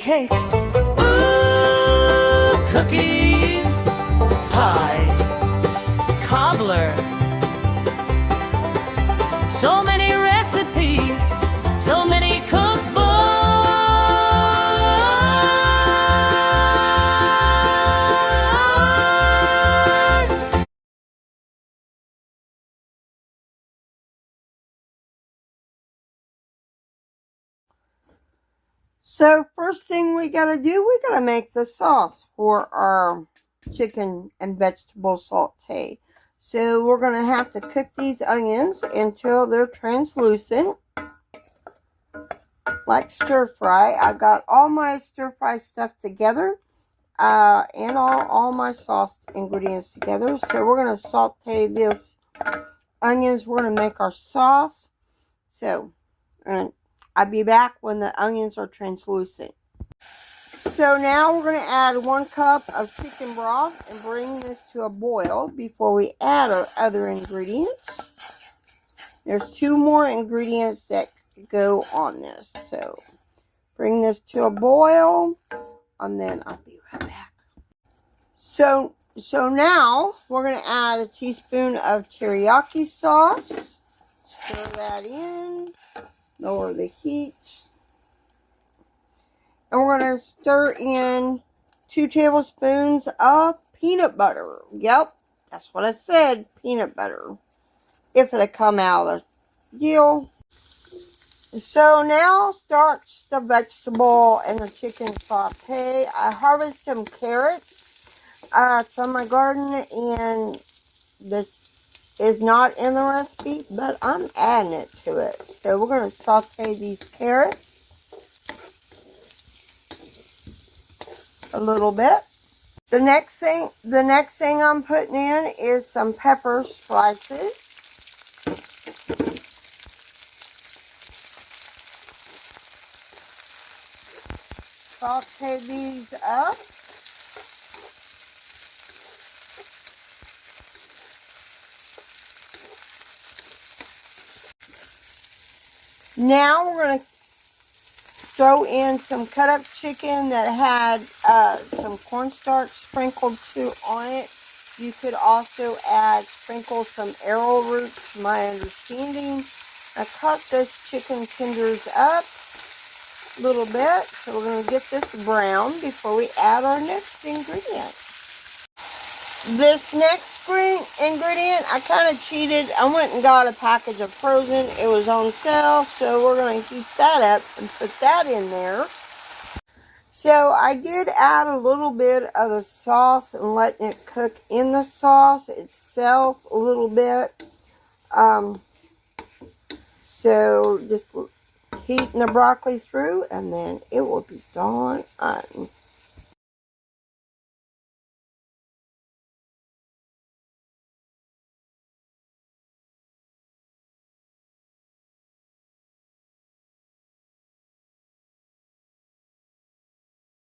cake. Ooh, cookies, pie, cobbler. So many recipes, so many cookbooks. So first thing we gotta do, we gotta make the sauce for our chicken and vegetable saute. So we're gonna have to cook these onions until they're translucent, like stir fry. I've got all my stir fry stuff together, and all my sauce ingredients together. So we're gonna saute this onions. We're gonna make our sauce. So, I'll be back when the onions are translucent. So now we're going to add 1 cup of chicken broth and bring this to a boil before we add our other ingredients. There's 2 more ingredients that go on this. So bring this to a boil and then I'll be right back. So now we're going to add a teaspoon of teriyaki sauce. Stir that in. Lower the heat. And we're going to stir in 2 tablespoons of peanut butter. Yep, that's what I said, peanut butter. If it'll come out of the deal. So now starts the vegetable and the chicken saute. I harvested some carrots from my garden, and this is not in the recipe, but I'm adding it to it. So we're going to saute these carrots a little bit. The next thing I'm putting in is some pepper slices. Saute these up. Now we're going to throw in some cut up chicken that had some cornstarch sprinkled on it. You could also sprinkle some arrowroot, to my understanding. I cut this chicken tenders up a little bit, so we're going to get this brown before we add our next ingredient. This next ingredient, I kind of cheated. I went and got a package of frozen. It was on sale, so we're going to heat that up and put that in there. So I did add a little bit of the sauce and letting it cook in the sauce itself a little bit. So just heating the broccoli through, and then it will be done.